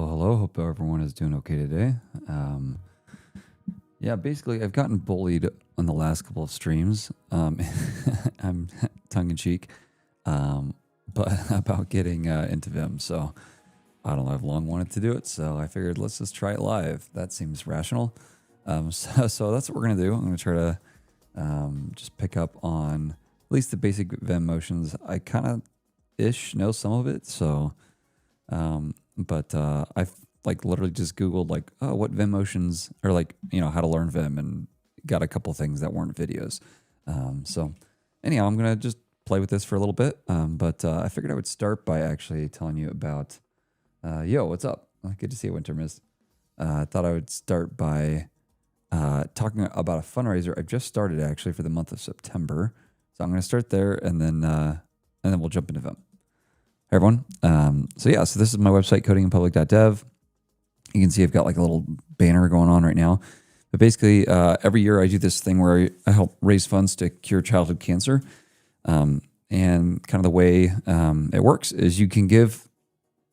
Hello. Hope everyone is doing okay today. Yeah, basically, I've gotten bullied on the last couple of streams. I'm tongue in cheek, but about getting into Vim. So I don't know. I've long wanted to do it, so I figured let's just try it live. That seems rational. So that's what we're gonna do. I'm gonna try to just pick up on at least the basic Vim motions. I kind of know some of it, so. But I've literally just Googled what Vim motions or how to learn Vim and got a couple things that weren't videos. So anyhow, I'm going to just play with this for a little bit. But I figured I would start by actually telling you about, what's up? Good to see you, Winter Mist. I thought I would start by talking about a fundraiser I've just started actually for the month of September. So I'm going to start there and then we'll jump into Vim. Hey everyone. So this is my website, codinginpublic.dev. You can see I've got a little banner going on right now. But basically, every year I do this thing where I help raise funds to cure childhood cancer. And kind of the way it works is you can give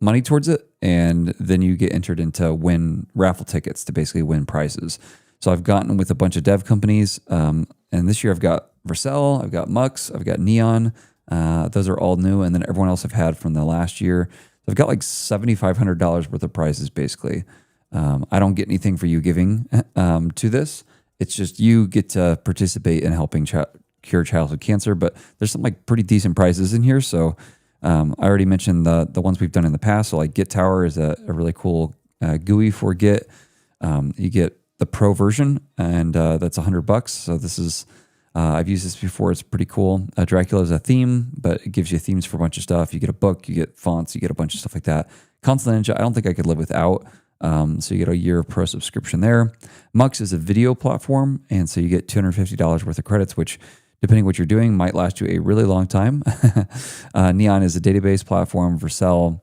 money towards it, and then you get entered into win raffle tickets to basically win prizes. So I've gotten with a bunch of dev companies, and this year I've got Vercel, I've got Mux, I've got Neon. Those are all new, and then everyone else I've had from the last year. So I've got $7,500 worth of prizes basically. I don't get anything for you giving to this. It's just you get to participate in helping cure childhood cancer. But there's some pretty decent prizes in here. So I already mentioned the ones we've done in the past. So Git Tower is a really cool GUI for Git. You get the pro version, and that's $100. So this is. I've used this before. It's pretty cool. Dracula is a theme, but it gives you themes for a bunch of stuff. You get a book, you get fonts, you get a bunch of stuff like that. Console Ninja, I don't think I could live without. So you get a year of pro subscription there. Mux is a video platform, and so you get $250 worth of credits, which, depending what you're doing, might last you a really long time. Neon is a database platform. Vercel,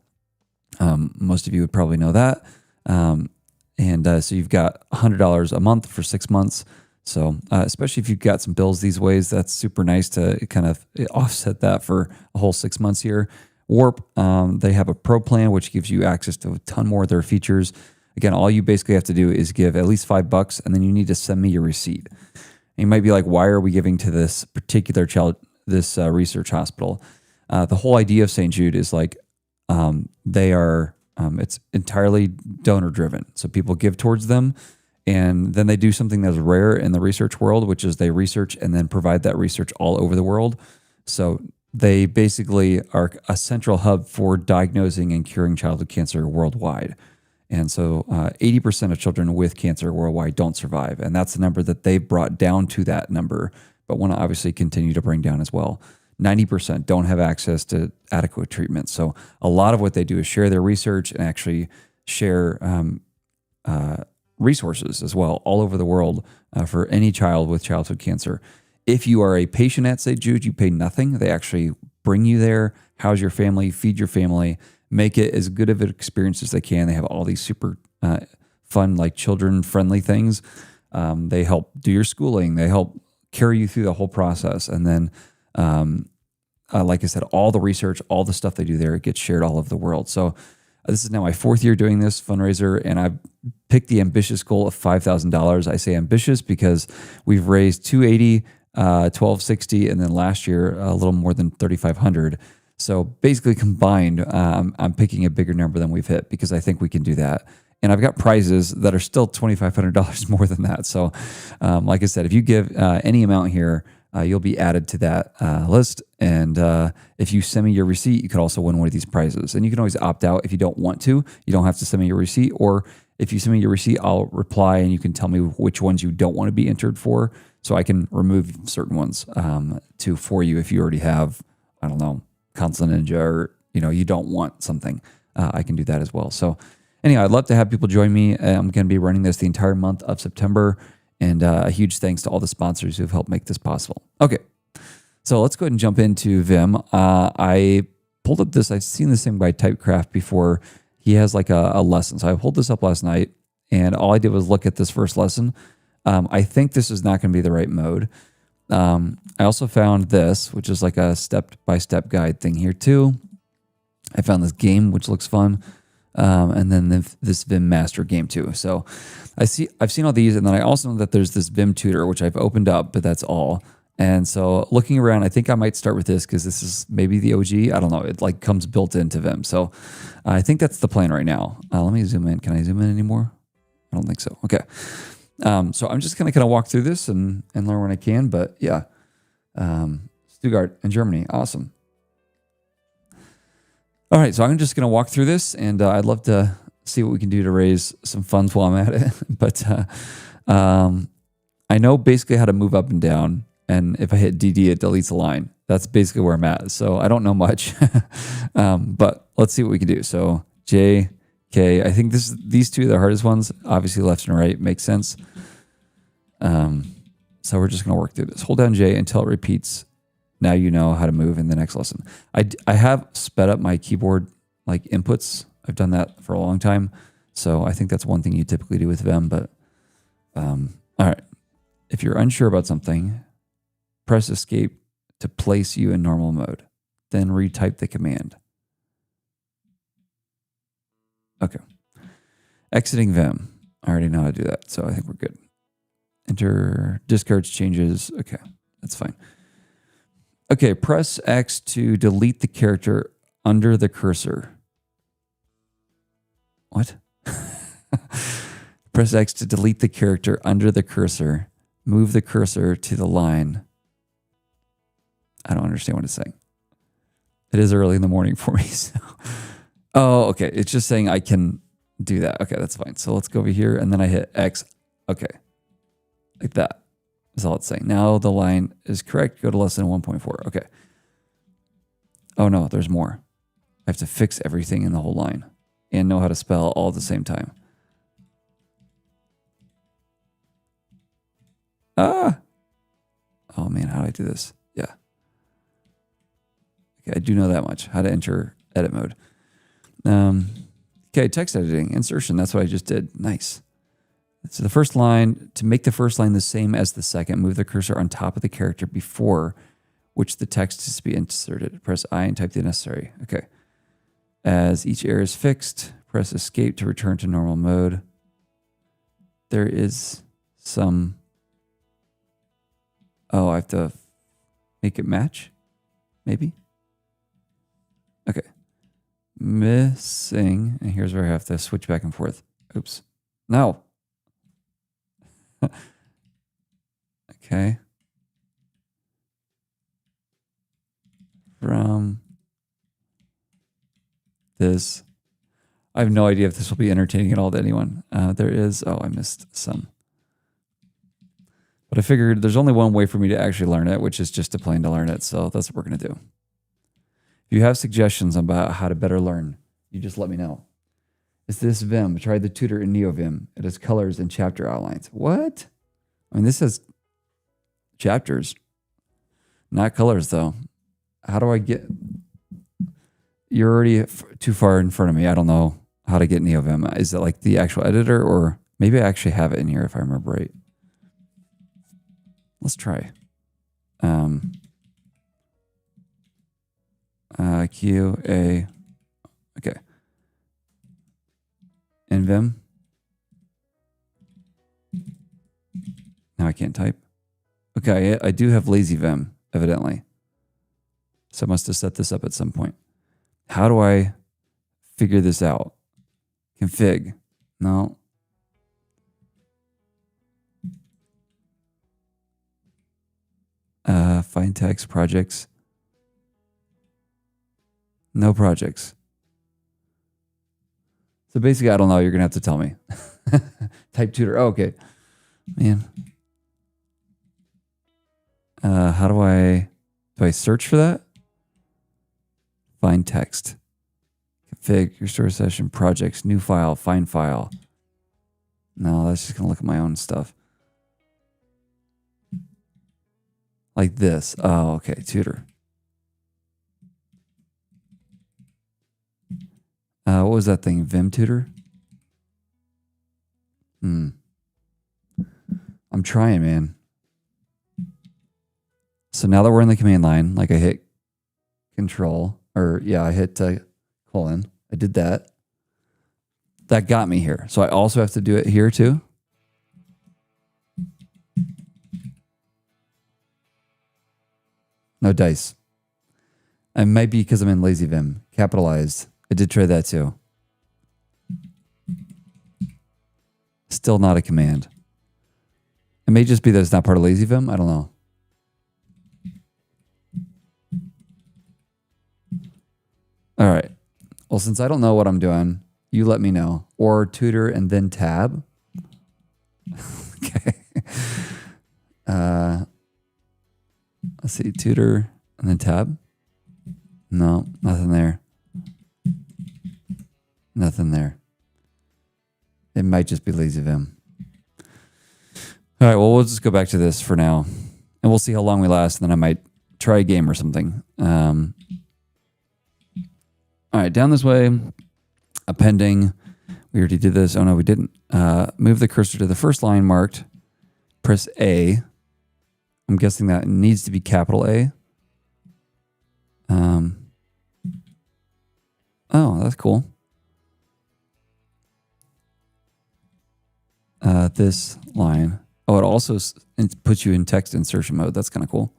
most of you would probably know that. So you've got $100 a month for 6 months. So especially if you've got some bills these ways, that's super nice to kind of offset that for a whole 6 months here. Warp, they have a pro plan, which gives you access to a ton more of their features. Again, all you basically have to do is give at least $5, and then you need to send me your receipt. And you might be like, why are we giving to this particular this research hospital? The whole idea of St. Jude is it's entirely donor driven. So people give towards them. And then they do something that's rare in the research world, which is they research and then provide that research all over the world. So they basically are a central hub for diagnosing and curing childhood cancer worldwide. And so 80% of children with cancer worldwide don't survive. And that's the number that they've brought down to that number, but want to obviously continue to bring down as well. 90% don't have access to adequate treatment. So a lot of what they do is share their research and actually share resources as well all over the world for any child with childhood cancer. If you are a patient at St. Jude, you pay nothing. They actually bring you there, house your family, feed your family, make it as good of an experience as they can. They have all these super fun, children-friendly things. They help do your schooling. They help carry you through the whole process. And then, like I said, all the research, all the stuff they do there, it gets shared all over the world. So this is now my 4th year doing this fundraiser, and I've picked the ambitious goal of $5,000. I say ambitious because we've raised $280, $1,260, and then last year a little more than $3,500. So basically combined, I'm picking a bigger number than we've hit because I think we can do that. And I've got prizes that are still $2,500 more than that. So like I said, if you give any amount here, you'll be added to that list. And if you send me your receipt, you could also win one of these prizes. And you can always opt out if you don't want to. You don't have to send me your receipt. Or if you send me your receipt, I'll reply and you can tell me which ones you don't want to be entered for. So I can remove certain ones for you if you already have, I don't know, Console Ninja, or you don't want something. I can do that as well. So anyhow, I'd love to have people join me. I'm going to be running this the entire month of September. And a huge thanks to all the sponsors who have helped make this possible. Okay, so let's go ahead and jump into Vim. I pulled up this. I've seen this thing by Typecraft before. He has a lesson. So I pulled this up last night, and all I did was look at this first lesson. I think this is not going to be the right mode. I also found this, which is a step-by-step guide thing here too. I found this game, which looks fun. And then this Vim master game too. So I've seen all these, and then I also know that there's this Vim tutor, which I've opened up, but that's all. And so looking around, I think I might start with this because this is maybe the OG. I don't know. It like comes built into Vim. So I think that's the plan right now. Let me zoom in. Can I zoom in anymore? I don't think so. Okay. So I'm just going to kind of walk through this and learn when I can. But yeah, Stuttgart in Germany. Awesome. All right. So I'm just going to walk through this, and I'd love to see what we can do to raise some funds while I'm at it. But I know basically how to move up and down. And if I hit DD, it deletes a line. That's basically where I'm at. So I don't know much, but let's see what we can do. So J, K, I think these two are the hardest ones. Obviously left and right makes sense. So we're just going to work through this. Hold down J until it repeats. Now you know how to move in the next lesson. I have sped up my keyboard like inputs. I've done that for a long time. So I think that's one thing you typically do with Vim. But all right, if you're unsure about something, press escape to place you in normal mode. Then retype the command. Okay. Exiting Vim. I already know how to do that, so I think we're good. Enter discards changes. Okay, that's fine. Okay, press X to delete the character under the cursor. What? Press X to delete the character under the cursor. Move the cursor to the line. I don't understand what it's saying. It is early in the morning for me. So. Oh, okay. It's just saying I can do that. Okay, that's fine. So let's go over here, and then I hit X. Okay. Like that is all it's saying. Now the line is correct. Go to lesson 1.4. Okay. Oh, no, there's more. I have to fix everything in the whole line and know how to spell all at the same time. Ah. Oh, man, how do I do this? Yeah. Okay, I do know that much. How to enter edit mode. Okay, text editing, insertion. That's what I just did. Nice. So the first line, to make the first line the same as the second, move the cursor on top of the character before which the text is to be inserted. Press I and type the necessary. Okay. As each error is fixed, press escape to return to normal mode. There is some... Oh, I have to make it match? Maybe? Okay. Missing. And here's where I have to switch back and forth. Oops. No. Okay. From this. I have no idea if this will be entertaining at all to anyone. There is... Oh, I missed some. But I figured there's only one way for me to actually learn it, which is just to plan to learn it. So that's what we're going to do. If you have suggestions about how to better learn, you just let me know. Is this Vim? Try the tutor in NeoVim. It has colors and chapter outlines. What? I mean, this has chapters, not colors, though. How do I get... You're already too far in front of me. I don't know how to get NeoVim. Is it like the actual editor, or maybe I actually have it in here if I remember right? Let's try. Q, A, okay. In Vim. Now I can't type. Okay, I do have lazy Vim, evidently. So I must have set this up at some point. How do I figure this out? Config. No. Find text, projects. No projects. So basically, I don't know. You're going to have to tell me. Type tutor. Oh, okay. Man. How do I search for that? Find text. Config, restore session, projects, new file, find file. No, that's just going to look at my own stuff. Like this. Oh, okay. Tutor. What was that thing? Vim tutor? I'm trying, man. So now that we're in the command line, like I hit control, or yeah, I hit colon. I did that. that got me here. So I also have to do it here too. No dice. It might be because I'm in lazy Vim. Capitalized. I did try that too. Still not a command. It may just be that it's not part of lazy Vim. I don't know. All right. Well, since I don't know what I'm doing, you let me know. Or tutor and then tab. Okay. Let's see. Tutor and then tab. No, nothing there. Nothing there. It might just be lazy Vim. All right. Well, we'll just go back to this for now. And we'll see how long we last. And then I might try a game or something. All right, down this way, appending. We already did this. Oh, no, we didn't. Move the cursor to the first line marked. Press A. I'm guessing that needs to be capital A. Oh, that's cool. This line. Oh, it also puts you in text insertion mode. That's kind of cool.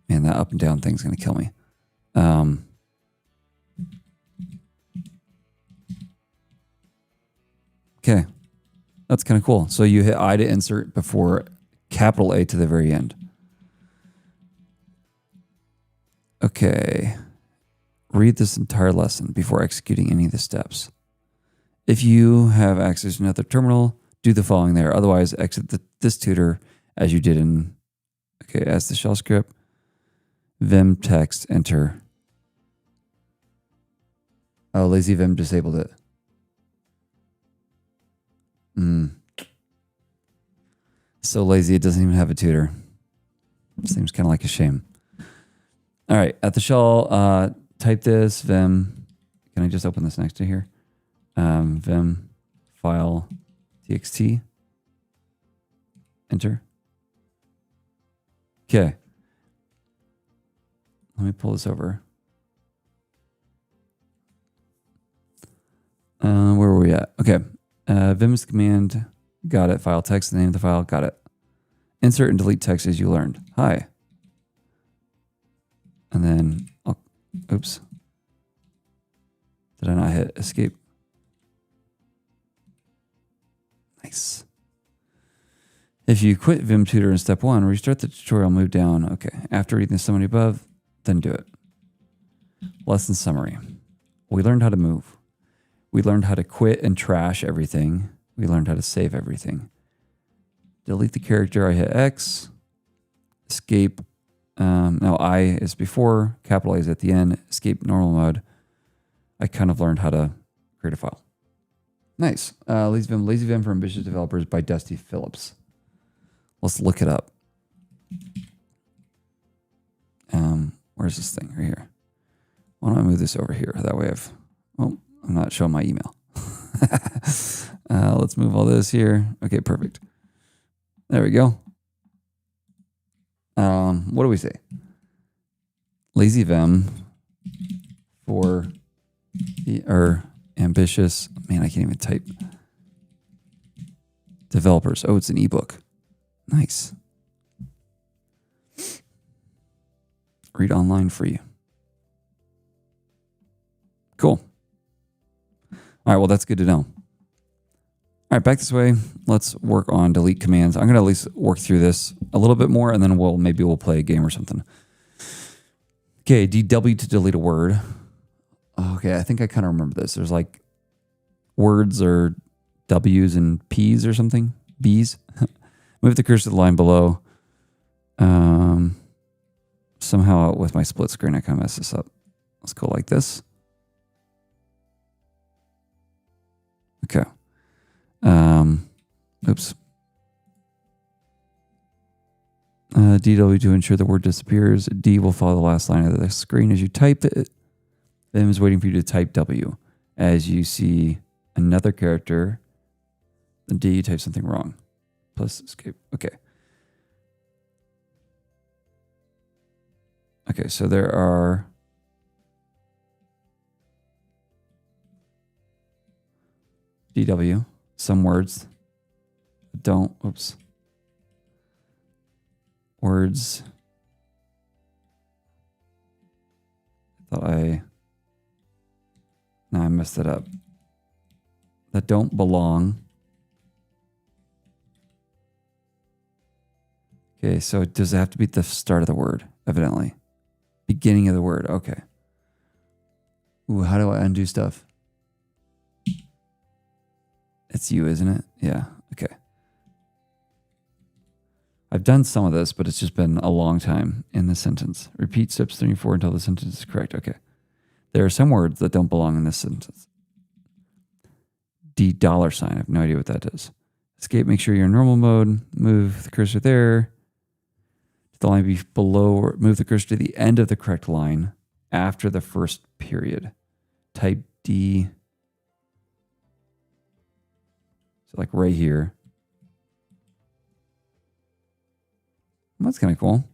Man, that up and down thing's going to kill me. Okay, that's kind of cool. So you hit I to insert before capital A to the very end. Okay, read this entire lesson before executing any of the steps. If you have access to another terminal, do the following there. Otherwise, exit this tutor as you did in, okay, as the shell script, Vim text, enter. Oh, lazy Vim disabled it. So lazy, it doesn't even have a tutor. Seems kind of like a shame. All right, at the shell, type this, Vim. Can I just open this next to here? Vim file txt. Enter. Okay. Let me pull this over. Where were we at? Okay. Vim's command, got it. File text, the name of the file, got it. Insert and delete text as you learned. Hi. And then, oops. Did I not hit escape? Nice. If you quit Vim Tutor in step 1, restart the tutorial, move down. Okay. After reading the summary above, then do it. Lesson summary. We learned how to move. We learned how to quit and trash everything. We learned how to save everything. Delete the character, I hit X. Escape. Now I is before, capital A is at the end. Escape normal mode. I kind of learned how to create a file. Nice. Lazy Vim for Ambitious Developers by Dusty Phillips. Let's look it up. Where's this thing? Right here. Why don't I move this over here? That way I'm not showing my email. Let's move all this here. Okay, perfect. There we go. What do we say? Lazy Vim for ambitious. Man, I can't even type. Developers. Oh, it's an ebook. Nice. Read online free. Cool. All right, well, that's good to know. All right, back this way. Let's work on delete commands. I'm going to at least work through this a little bit more, and then maybe we'll play a game or something. Okay, DW to delete a word. Okay, I think I kind of remember this. There's like words or W's and P's or something. B's. Move the cursor to the line below. Somehow with my split screen, I kind of messed this up. Let's go like this. Okay. Oops. DW to ensure the word disappears. D will follow the last line of the screen as you type it. Vim is waiting for you to type W. As you see another character, then D, you type something wrong. Plus escape. Okay. Okay, so there are DW, some words don't, oops. Words. I messed it up. That don't belong. Okay, so does it have to be at the start of the word, evidently? Beginning of the word, okay. Ooh, how do I undo stuff? It's you, isn't it? Yeah, okay. I've done some of this, but it's just been a long time in the sentence. Repeat steps 3 and 4 until the sentence is correct. Okay. There are some words that don't belong in this sentence. $. I have no idea what that is. Escape, make sure you're in normal mode. Move the cursor there. The line be below, or move the cursor to the end of the correct line after the first period. Type D. So like right here. That's kind of cool.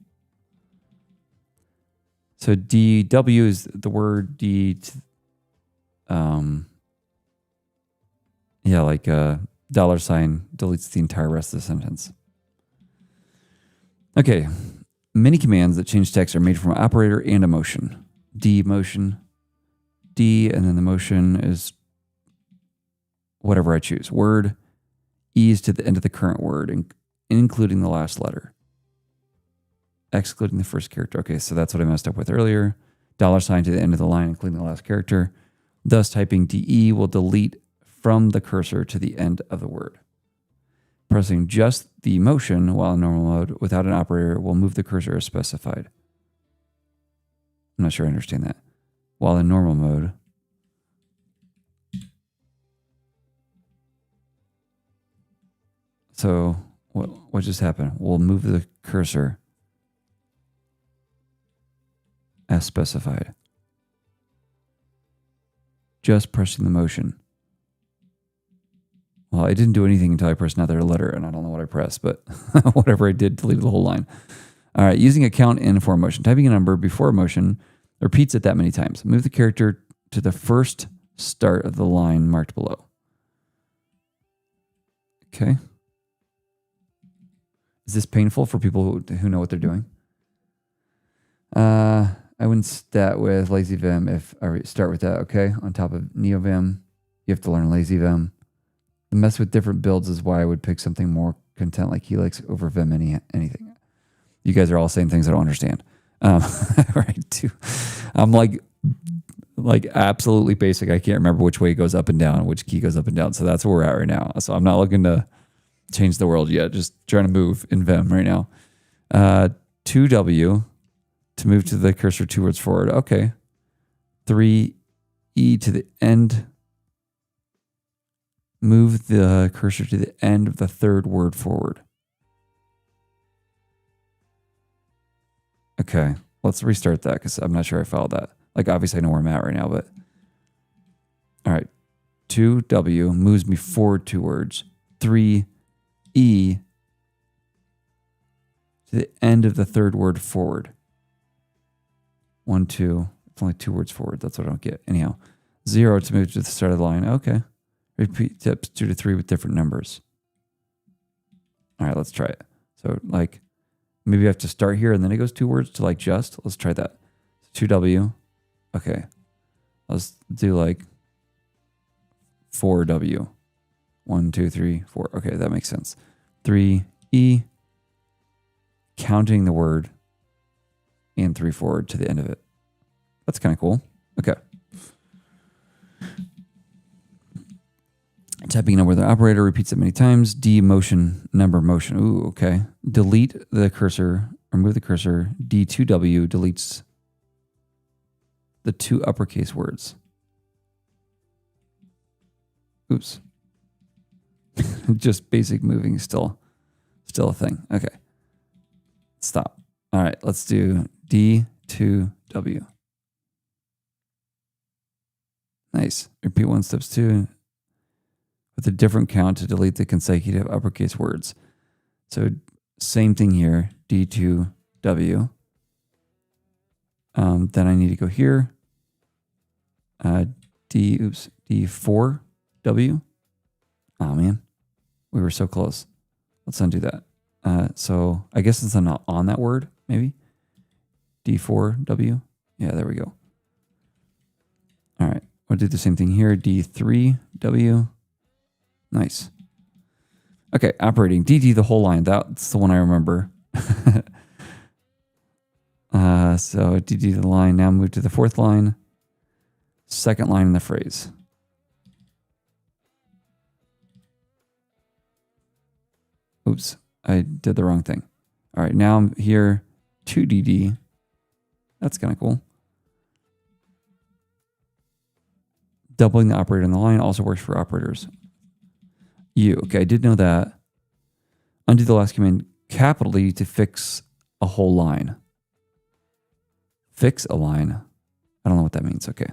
So DW is the word D. Yeah, like $sign deletes the entire rest of the sentence. Okay. Many commands that change text are made from an operator and a motion. D motion. D, and then the motion is whatever I choose. Word. E is to the end of the current word, including the last letter. Excluding the first character. Okay, so that's what I messed up with earlier. $sign to the end of the line, including the last character. Thus, typing DE will delete from the cursor to the end of the word. Pressing just the motion while in normal mode without an operator will move the cursor as specified. I'm not sure I understand that. While in normal mode. So what just happened? We'll move the cursor as specified. Just pressing the motion. Well, I didn't do anything until I pressed another letter, and I don't know what I pressed, but whatever I did deleted the whole line. All right, using a count in for a motion. Typing a number before a motion repeats it that many times. Move the character to the first start of the line marked below. Okay. Is this painful for people who know what they're doing? I wouldn't start with lazy Vim if I start with that, okay? On top of NeoVim, you have to learn lazy Vim. The mess with different builds is why I would pick something more content like Helix over Vim anything. You guys are all saying things I don't understand. Right, too. I'm like absolutely basic. I can't remember which way it goes up and down, which key goes up and down. So that's where we're at right now. So I'm not looking to change the world yet. Just trying to move in Vim right now. 2W to move to the cursor 2 words forward. Okay. 3E to the end. Move the cursor to the end of the third word forward. Okay, let's restart that because I'm not sure I followed that. Like, obviously I know where I'm at right now, but... All right. 2W moves me forward 2 words. 3E to the end of the third word forward. 1, 2. It's only 2 words forward. That's what I don't get. Anyhow. 0 to move to the start of the line. Okay. Repeat steps 2 to 3 with different numbers. All right, let's try it. So like maybe I have to start here and then it goes 2 words to like just. Let's try that. 2W. Okay. Let's do like 4W. 1, 2, 3, 4. Okay, that makes sense. 3E. Counting the word and 3 forward to the end of it. That's kind of cool. Okay. Typing a number with an operator repeats it many times. D motion, number motion. Ooh, okay. Delete the cursor or move the cursor. D2W deletes the 2 uppercase words. Oops. Just basic moving is still a thing. Okay. Stop. All right, let's do D2W. Nice. Repeat 1 steps 2 with a different count to delete the consecutive uppercase words. So same thing here, D2W. Then I need to go here. D4W. Oh man, we were so close. Let's undo that. So I guess it's not on that word, maybe. D4W. Yeah, there we go. All right, we'll do the same thing here. D3W. Nice. Okay, operating DD the whole line. That's the one I remember. So DD the line. Now move to the fourth line. Second line in the phrase. Oops, I did the wrong thing. All right, now I'm here. 2DD. That's kind of cool. Doubling the operator in the line also works for operators. U. Okay, I did know that. Undo the last command, capital E to fix a whole line. Fix a line. I don't know what that means. Okay.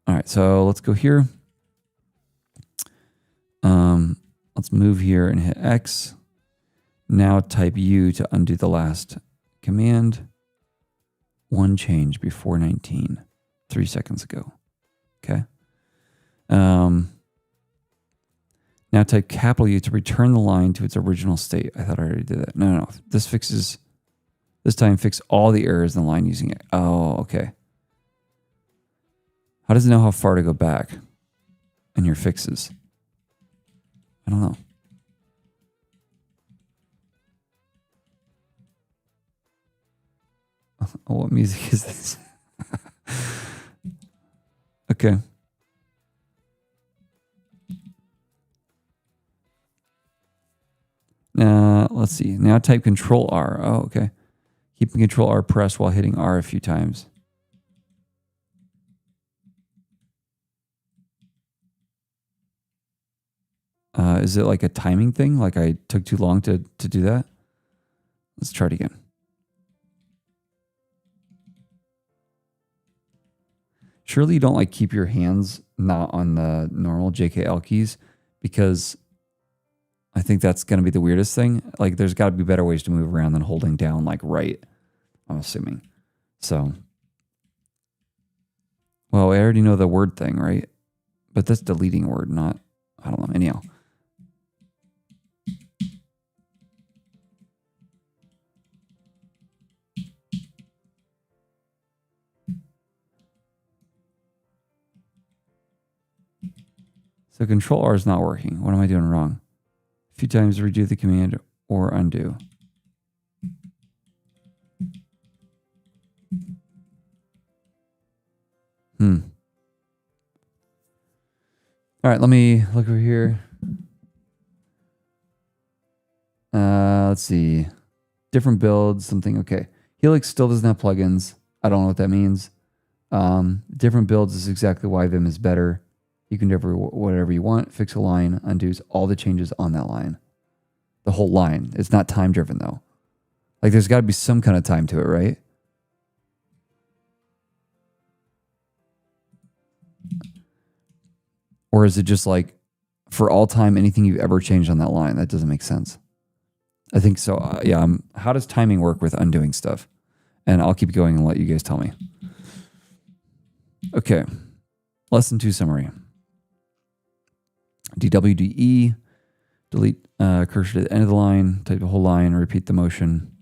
All right, so let's go here. Let's move here and hit X. Now type U to undo the last command. One change before 19, 3 seconds ago. Okay. Now type capital U to return the line to its original state. I thought I already did that. No. This time fix all the errors in the line using it. Oh, okay. How does it know how far to go back in your fixes? I don't know. Oh, what music is this? Okay. Let's see. Now type Control R. Oh, okay. Keeping Control R pressed while hitting R a few times. Is it like a timing thing? Like I took too long to do that? Let's try it again. Surely you don't like keep your hands not on the normal JKL keys, because I think that's going to be the weirdest thing. Like there's got to be better ways to move around than holding down like right, I'm assuming. So, well, I already know the word thing, right? But that's deleting a word, not, I don't know. Anyhow. So Control R is not working. What am I doing wrong? A few times redo the command or undo. All right, let me look over here. Let's see. Different builds, something. Okay. Helix still doesn't have plugins. I don't know what that means. Different builds is exactly why Vim is better. You can do whatever you want. Fix a line, undoes all the changes on that line. The whole line. It's not time driven though. Like there's got to be some kind of time to it, right? Or is it just like for all time, anything you've ever changed on that line? That doesn't make sense. I think so. Yeah. How does timing work with undoing stuff? And I'll keep going and let you guys tell me. Okay. Lesson 2 summary. DWDE, delete cursor to the end of the line, type the whole line, repeat the motion.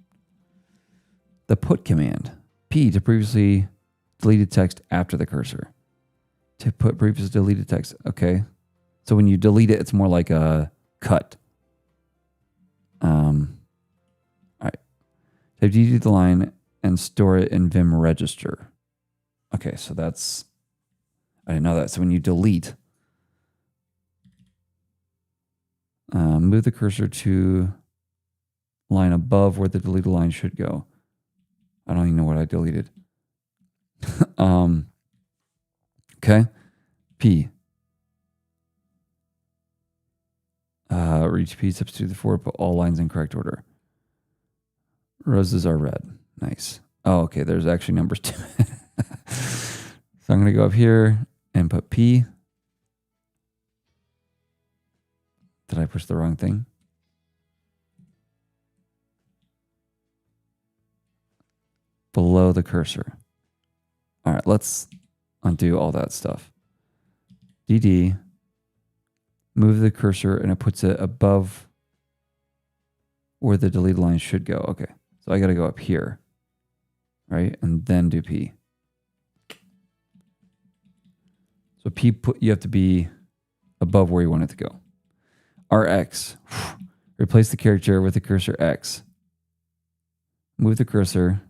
The put command, P to previously deleted text after the cursor. To put previously deleted text. Okay. So when you delete it, it's more like a cut. All right. Type DD the line and store it in Vim register. Okay, so that's, I didn't know that. So when you delete, move the cursor to line above where the deleted line should go. I don't even know what I deleted. Okay. P. Reach P, substitute the 4, put all lines in correct order. Roses are red. Nice. Oh, okay. There's actually numbers too. So I'm going to go up here and put P. Did I push the wrong thing? Below the cursor. All right, let's undo all that stuff. DD, Move the cursor and it puts it above where the deleted line should go. Okay, so I got to go up here, right? And then do P. So P, you have to be above where you want it to go. RX, replace the character with the cursor X. Move the cursor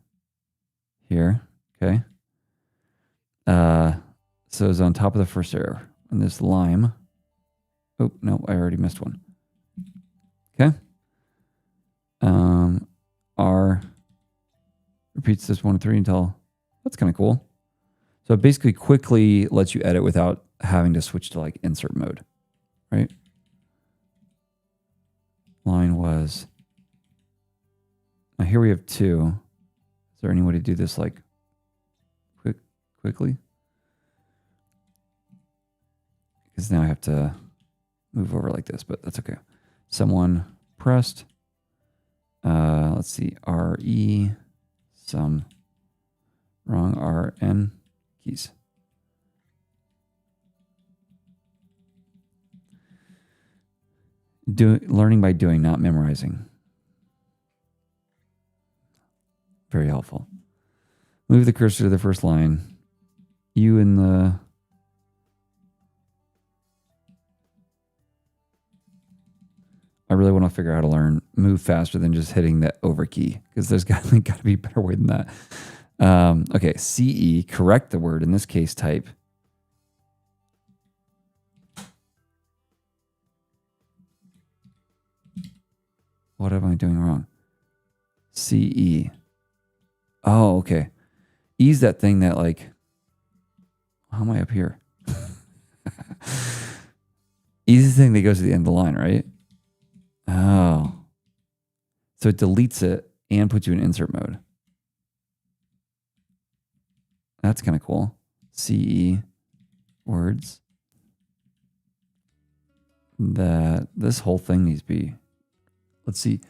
here, okay? So it's on top of the first arrow. And this lime. Oh, no, I already missed one. Okay. R repeats this 1 and 3 until, that's kind of cool. So it basically quickly lets you edit without having to switch to like insert mode, right? Line was, now here we have 2. Is there any way to do this like quickly? Because now I have to move over like this, but that's okay. Someone pressed, let's see, RE, some wrong RN keys. Learning by doing, not memorizing. Very helpful. Move the cursor to the first line. You in the... I really want to figure out how to learn move faster than just hitting the over key, because there's got to be a better way than that. Okay, CE, correct the word, in this case type. What am I doing wrong? CE. Oh, okay. E's that thing that like, how am I up here? E's the thing that goes to the end of the line, right? Oh. So it deletes it and puts you in insert mode. That's kind of cool. CE words. That this whole thing needs to be, let's see,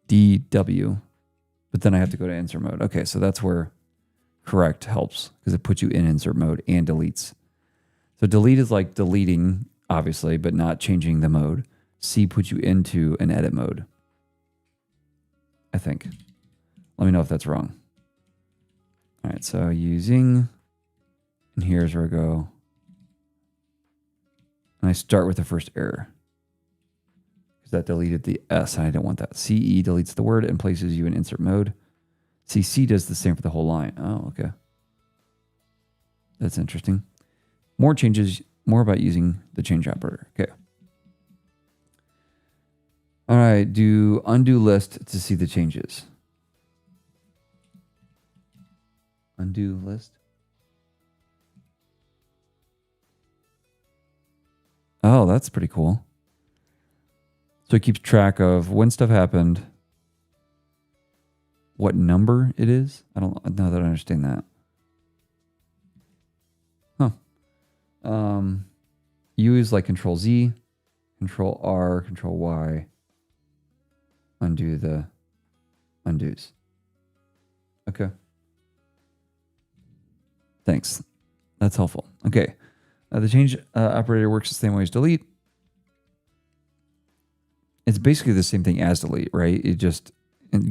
DW. But then I have to go to insert mode. Okay, so that's where correct helps, because it puts you in insert mode and deletes. So delete is like deleting, obviously, but not changing the mode. C puts you into an edit mode, I think. Let me know if that's wrong. All right, so using, and here's where I go. And I start with the first error, because that deleted the S, and I don't want that. CE deletes the word and places you in insert mode. CC does the same for the whole line. Oh, okay. That's interesting. More changes, more about using the change operator. Okay. All right, do undo list to see the changes. Undo list. Oh, that's pretty cool. So it keeps track of when stuff happened, what number it is. I don't know that I understand that. Huh. U is like Control Z, Control R, Control Y. Undo the undos. Okay. Thanks. That's helpful. Okay. The change operator works the same way as delete. It's basically the same thing as delete, right? You just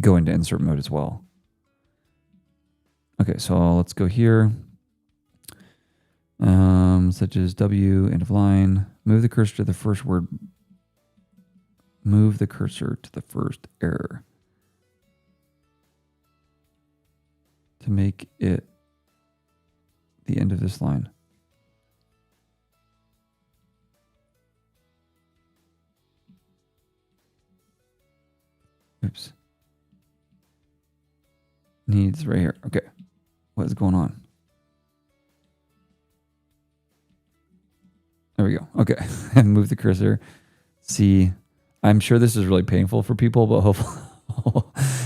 go into insert mode as well. Okay, so let's go here. Such as W, end of line. Move the cursor to the first word. Move the cursor to the first error to make it the end of this line. Oops. Needs right here. Okay. What is going on? There we go. Okay. And move the cursor. See. I'm sure this is really painful for people, but hopefully,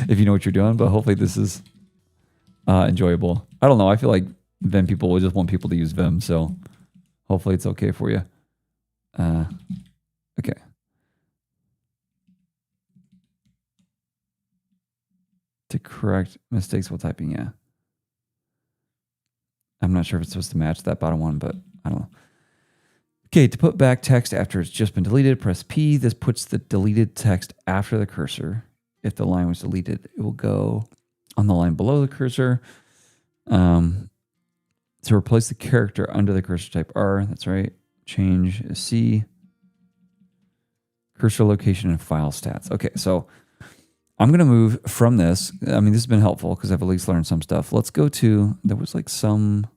if you know what you're doing, but hopefully this is enjoyable. I don't know. I feel like Vim people will just want people to use Vim, so hopefully it's okay for you. Okay. To correct mistakes while typing, yeah. I'm not sure if it's supposed to match that bottom one, but I don't know. Okay, to put back text after it's just been deleted, press P. This puts the deleted text after the cursor. If the line was deleted, it will go on the line below the cursor. To replace the character under the cursor, type R. That's right. Change C. Cursor location and file stats. Okay, so I'm going to move from this. I mean, this has been helpful because I've at least learned some stuff. Let's go to, there was like some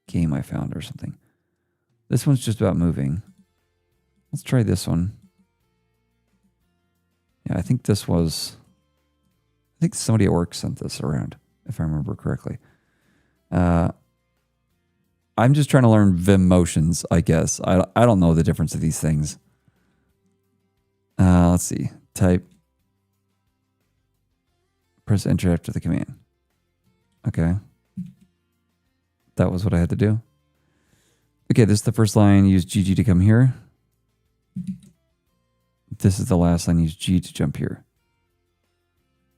game I found or something. This one's just about moving. Let's try this one. Yeah, I think this was, I think somebody at work sent this around, if I remember correctly. I'm just trying to learn Vim motions, I guess. I don't know the difference of these things. Let's see. Type. Press enter after the command. Okay. That was what I had to do. Okay, this is the first line. Use GG to come here. This is the last line. Use G to jump here.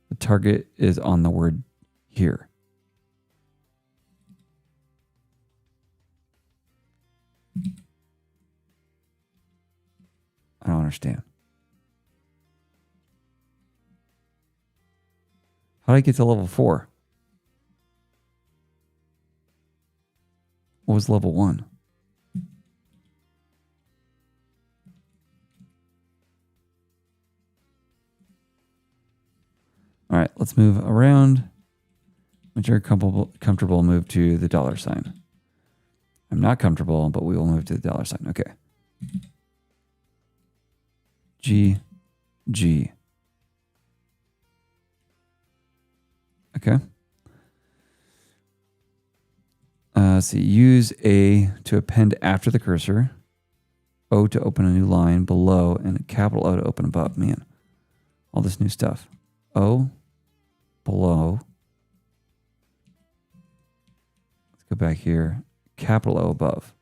The target is on the word here. I don't understand. How did I get to level 4? What was level 1? All right, let's move around. Once you're comfortable, move to the $sign. I'm not comfortable, but we will move to the $sign. Okay. G, G. Okay. So use A to append after the cursor, O to open a new line below, and a capital O to open above. Man, all this new stuff. O, below. Let's go back here. Capital O above.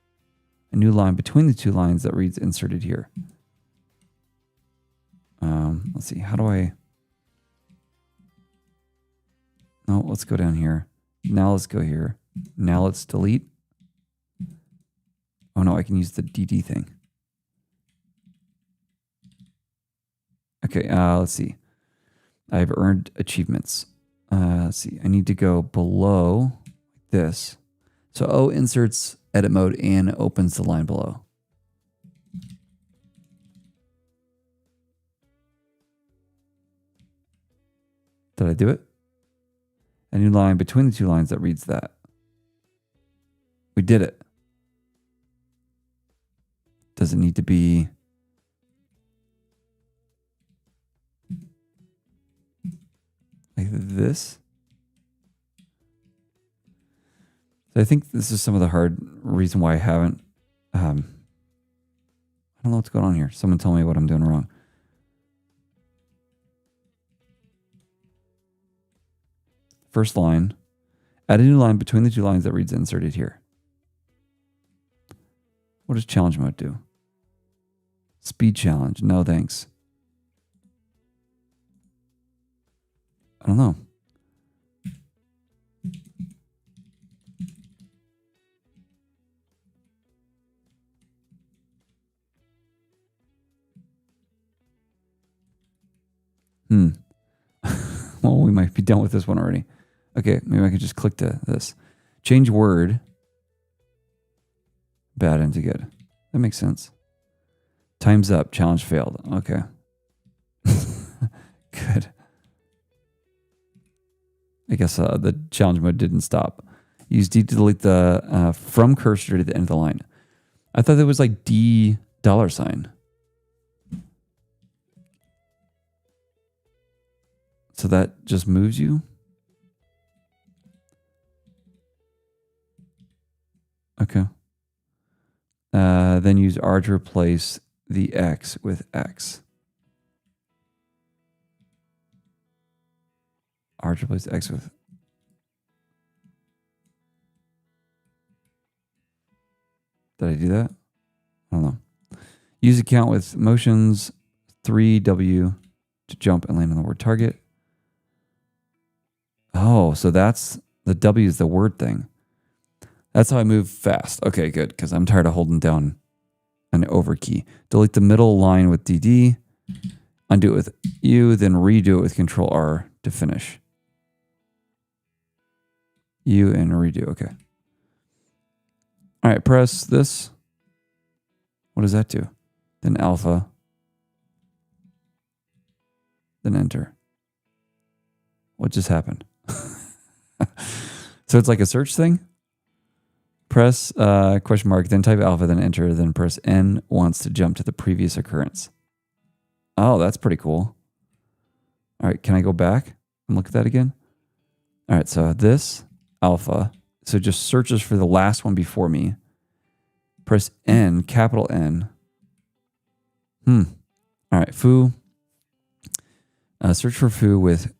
A new line between the two lines that reads inserted here. Let's see. How do I... No, let's go down here. Now let's go here. Now let's delete. Oh no, I can use the DD thing. Okay, let's see. I've earned achievements. Let's see. I need to go below this. So O inserts edit mode and opens the line below. Did I do it? A new line between the two lines that reads that. We did it. Does it need to be... like this? So I think this is some of the hard reason why I haven't... I don't know what's going on here. Someone tell me what I'm doing wrong. First line. Add a new line between the two lines that reads inserted here. What does challenge mode do? Speed challenge. No, thanks. I don't know. Well, we might be done with this one already. Okay, maybe I could just click to this. Change word. Bad into good. That makes sense. Time's up. Challenge failed. Okay. Good. I guess the challenge mode didn't stop. Use D to delete the from cursor to the end of the line. I thought that was like D $. So that just moves you? Okay. Then use R to replace the X with X. R to replace X with... Did I do that? I don't know. Use account with motions 3W to jump and land on the word target. Oh, so that's the W is the word thing. That's how I move fast. Okay, good, because I'm tired of holding down an over key. Delete the middle line with DD, undo it with U, then redo it with Control R to finish. U and redo, okay. All right, press this. What does that do? Then alpha, then enter. What just happened? So it's like a search thing? Press question mark, then type alpha, then enter, then press N once to jump to the previous occurrence. Oh, that's pretty cool. All right, can I go back and look at that again? All right, so this alpha, so it just searches for the last one before me. Press N, capital N. All right, foo. Search for foo with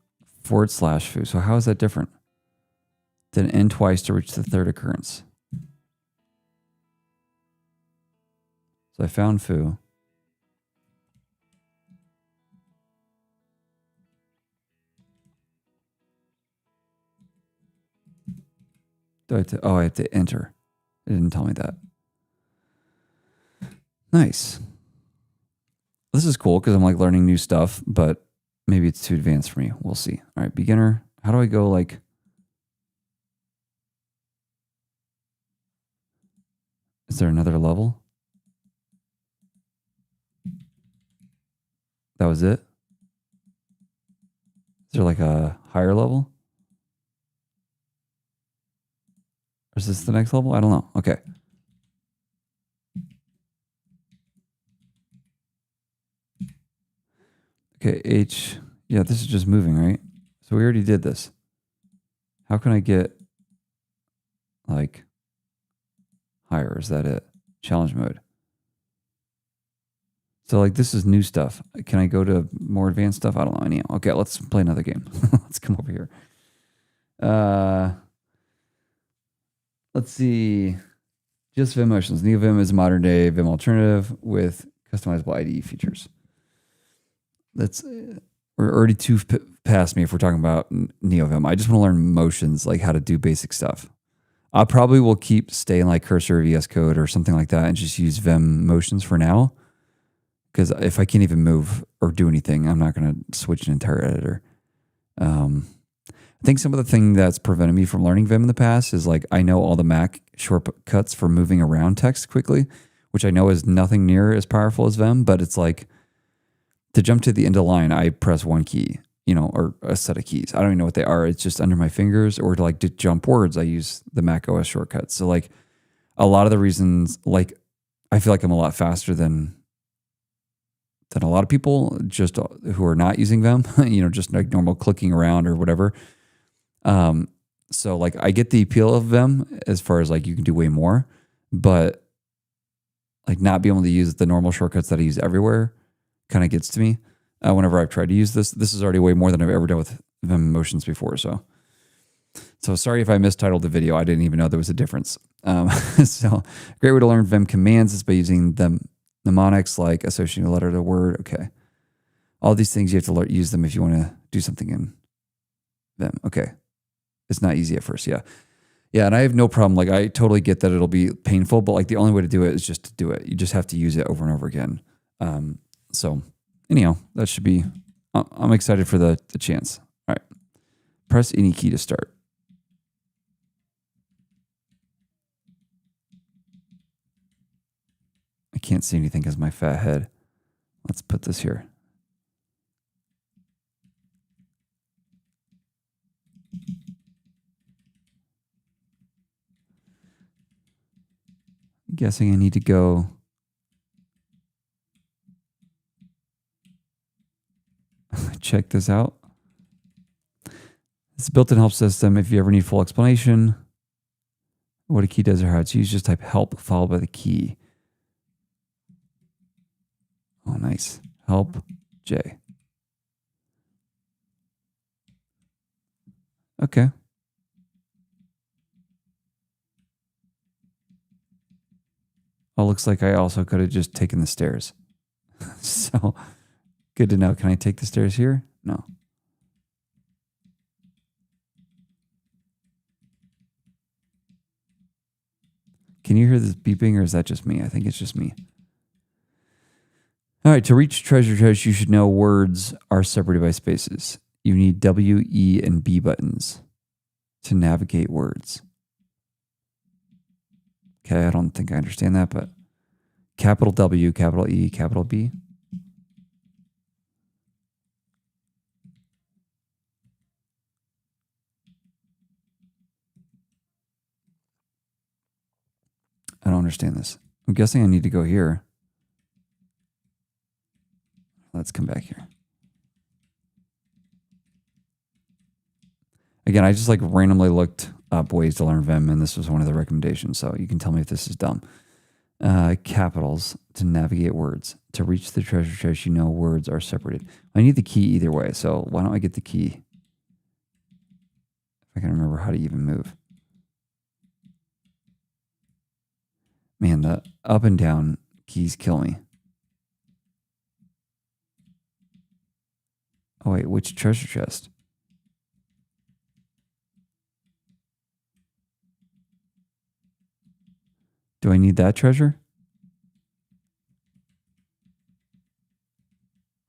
/foo. So how is that different? Then N twice to reach the third occurrence. So I found foo. Do I have to, oh, I have to enter. It didn't tell me that. Nice. This is cool because I'm like learning new stuff, but maybe it's too advanced for me. We'll see. All right, beginner. How do I go like... Is there another level? That was it? Is there like a higher level? Or is this the next level? I don't know. Okay. Okay, H. Yeah, this is just moving, right? So we already did this. How can I get like higher? Is that it? Challenge mode. So like this is new stuff. Can I go to more advanced stuff? I don't know. Anyhow. Okay, let's play another game. Let's come over here. Let's see. Just Vim Motions. NeoVim is a modern day Vim alternative with customizable IDE features. We're already too past me if we're talking about NeoVim. I just want to learn motions, like how to do basic stuff. I probably will keep staying like Cursor, VS Code, or something like that, and just use Vim motions for now. Because if I can't even move or do anything, I'm not going to switch an entire editor. I think some of the thing that's prevented me from learning Vim in the past is like I know all the Mac shortcuts for moving around text quickly, which I know is nothing near as powerful as Vim, but it's like to jump to the end of the line, I press one key, or a set of keys. I don't even know what they are. It's just under my fingers. Or to jump words, I use the Mac OS shortcuts. So like a lot of the reasons, like I feel like I'm a lot faster than a lot of people just who are not using Vim, just like normal clicking around or whatever. So like I get the appeal of Vim as far as like you can do way more, but like not being able to use the normal shortcuts that I use everywhere kind of gets to me. Whenever I've tried to use this is already way more than I've ever done with Vim motions before. So sorry if I mistitled the video. I didn't even know there was a difference. So great way to learn Vim commands is by using the mnemonics, like associating a letter to a word. Okay. All these things, you have to use them if you want to do something in Vim. Okay. It's not easy at first. Yeah. Yeah. And I have no problem. Like I totally get that it'll be painful, but like the only way to do it is just to do it. You just have to use it over and over again. So anyhow, that should be, I'm excited for the chance. All right. Press any key to start. I can't see anything because of my fat head. Let's put this here. I'm guessing I need to go. Check this out. It's a built-in help system. If you ever need full explanation, what a key does or how it's used, just type help followed by the key. Oh, nice. Help J. Okay. Oh, looks like I also could have just taken the stairs. So good to know. Can I take the stairs here? No. Can you hear this beeping or is that just me? I think it's just me. All right, to reach treasure chest, you should know words are separated by spaces. You need W, E, and B buttons to navigate words. Okay, I don't think I understand that, but capital W, capital E, capital B. I don't understand this. I'm guessing I need to go here. Let's come back here. Again, I just like randomly looked up ways to learn Vim, and this was one of the recommendations. So you can tell me if this is dumb. Capitals to navigate words. To reach the treasure chest, you know words are separated. I need the key either way, so why don't I get the key? If I can remember how to even move. Man, the up and down keys kill me. Oh wait, which treasure chest? Do I need that treasure?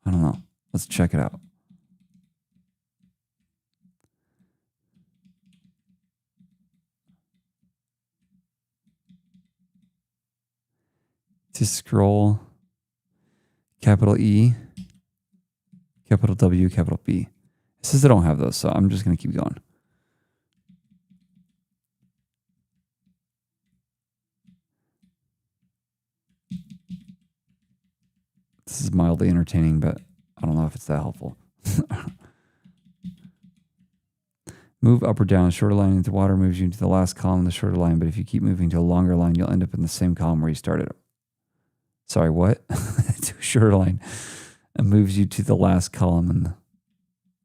I don't know. Let's check it out. To scroll, capital E, capital W, capital B. It says I don't have those, so I'm just going to keep going. This is mildly entertaining, but I don't know if it's that helpful. Move up or down. A shorter line into water moves you into the last column of the shorter line, but if you keep moving to a longer line, you'll end up in the same column where you started. Sorry, what? To a shorter line. It moves you to the last column, and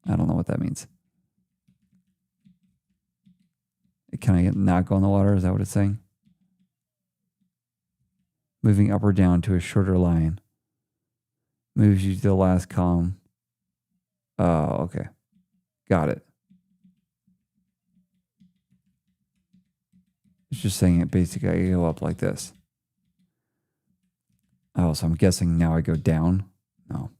I don't know what that means. Can I not go in the water? Is that what it's saying? Moving up or down to a shorter line moves you to the last column. Oh, okay. Got it. It's just saying it basically I go up like this. Oh, so I'm guessing now I go down? No.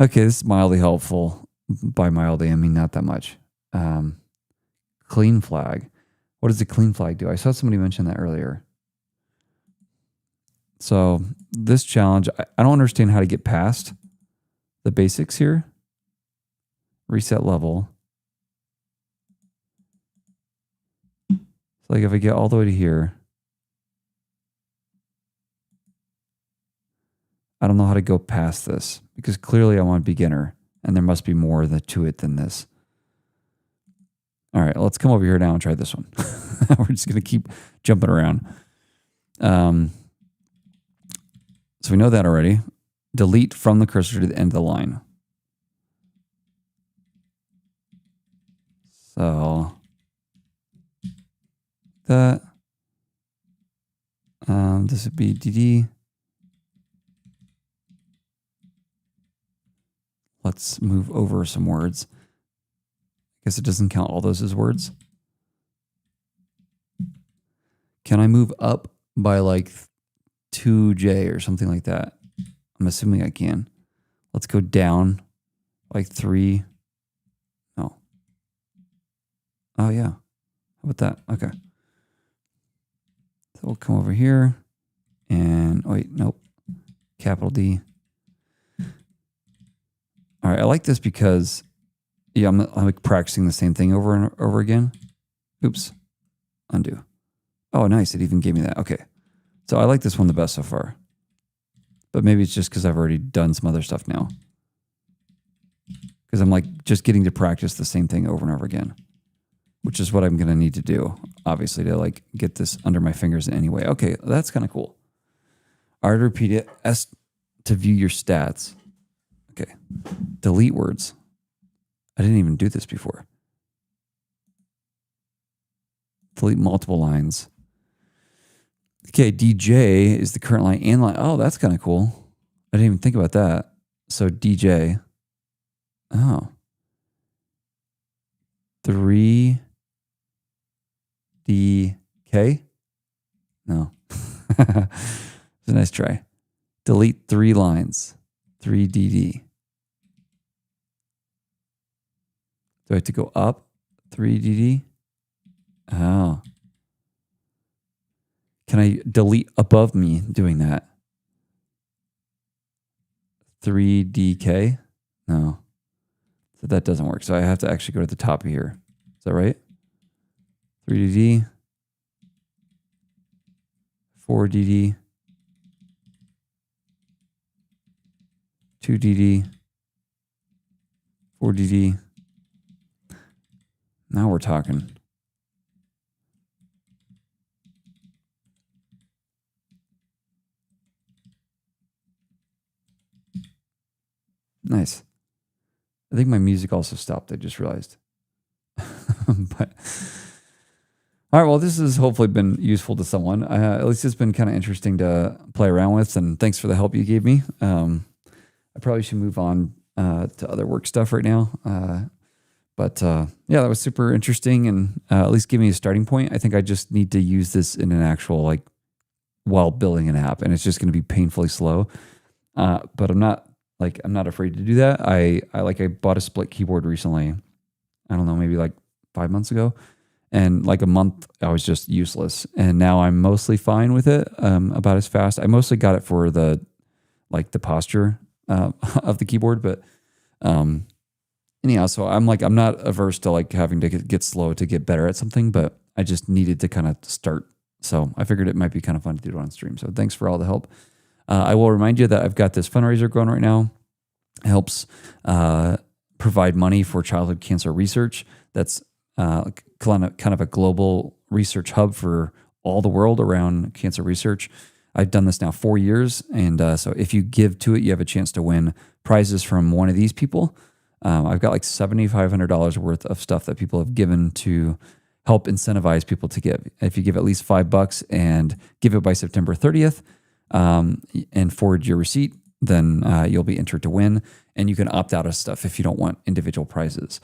Okay, this is mildly helpful. By mildly, I mean not that much. Clean flag. What does the clean flag do? I saw somebody mention that earlier. So this challenge, I don't understand how to get past the basics here. Reset level. So like if I get all the way to here, I don't know how to go past this because clearly I'm on beginner and there must be more to it than this. All right, let's come over here now and try this one. We're just going to keep jumping around. So we know that already. Delete from the cursor to the end of the line. So that this would be DD. Let's move over some words. I guess it doesn't count all those as words. Can I move up by like 2J or something like that? I'm assuming I can. Let's go down like 3. No. Oh, yeah. How about that? Okay. So we'll come over here and, oh, wait, nope. Capital D. All right, I like this because, yeah, I'm like practicing the same thing over and over again. Oops. Undo. Oh, nice. It even gave me that. Okay. So I like this one the best so far. But maybe it's just because I've already done some other stuff now. Because I'm like just getting to practice the same thing over and over again. Which is what I'm going to need to do, obviously, to like get this under my fingers in any way. Okay, that's kind of cool. I already repeat it. S to view your stats. Okay. Delete words. I didn't even do this before. Delete multiple lines. Okay, DJ is the current line and line. Oh, that's kind of cool. I didn't even think about that. So DJ. Oh. 3DK? No. It's a nice try. Delete 3 lines. 3DD. Do I have to go up? 3DD? Oh. Can I delete above me doing that? 3DK? No. So that doesn't work. So I have to actually go to the top of here. Is that right? 3DD. 4DD. 2DD. 4DD. Now we're talking. Nice. I think my music also stopped. I just realized. But all right, well, this has hopefully been useful to someone. At least it's been kind of interesting to play around with, and thanks for the help you gave me. I probably should move on to other work stuff right now. But yeah, that was super interesting, and at least give me a starting point. I think I just need to use this in an actual, like, while building an app, and it's just going to be painfully slow. But I'm not afraid to do that. I bought a split keyboard recently. I don't know, maybe like 5 months ago. And like a month, I was just useless. And now I'm mostly fine with it, about as fast. I mostly got it for the posture of the keyboard. But anyhow, so I'm not averse to like having to get slow to get better at something, but I just needed to kind of start. So I figured it might be kind of fun to do it on stream. So thanks for all the help. I will remind you that I've got this fundraiser going right now. It helps provide money for childhood cancer research. That's kind of a global research hub for all the world around cancer research. I've done this now 4 years, and so if you give to it, you have a chance to win prizes from one of these people. I've got like $7,500 worth of stuff that people have given to help incentivize people to give. If you give at least $5 and give it by September 30th, and forward your receipt, then you'll be entered to win, and you can opt out of stuff if you don't want individual prizes.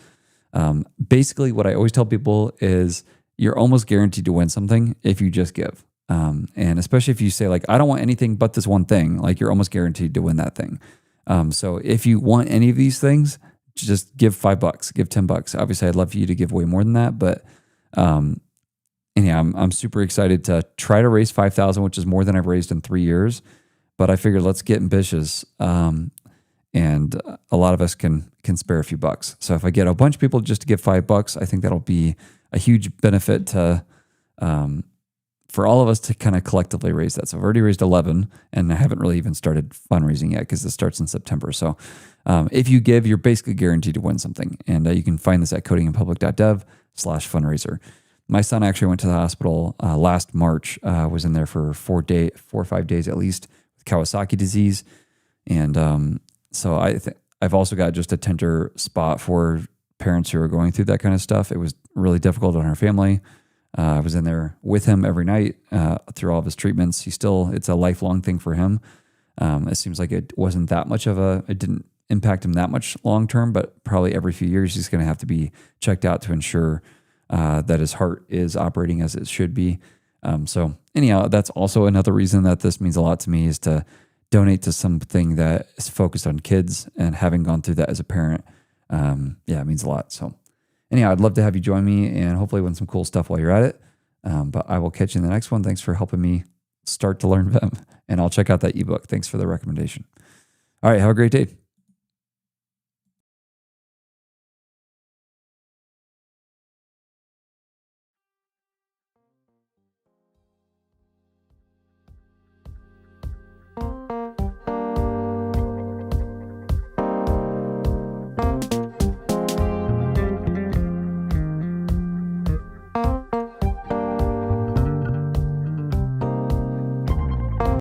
Basically, what I always tell people is you're almost guaranteed to win something if you just give. And especially if you say like, I don't want anything but this one thing, like you're almost guaranteed to win that thing. So if you want any of these things, just give $5, give $10. Obviously, I'd love for you to give way more than that, but anyhow, I'm super excited to try to raise 5,000, which is more than I've raised in 3 years. But I figured let's get ambitious, and a lot of us can spare a few bucks. So if I get a bunch of people just to give $5, I think that'll be a huge benefit to for all of us to kind of collectively raise that. So I've already raised 11, and I haven't really even started fundraising yet because it starts in September. So if you give, you're basically guaranteed to win something. And you can find this at codinginpublic.dev/fundraiser. My son actually went to the hospital last March, was in there for 4 or 5 days at least, with Kawasaki disease. And so I've also got just a tender spot for parents who are going through that kind of stuff. It was really difficult on our family. I was in there with him every night through all of his treatments. It's a lifelong thing for him. It seems like it wasn't that much it didn't impact him that much long term, but probably every few years he's going to have to be checked out to ensure that his heart is operating as it should be. So anyhow, that's also another reason that this means a lot to me, is to donate to something that is focused on kids, and having gone through that as a parent, it means a lot. So anyhow, I'd love to have you join me and hopefully win some cool stuff while you're at it. But I will catch you in the next one. Thanks for helping me start to learn Vim, and I'll check out that ebook. Thanks for the recommendation. All right. Have a great day.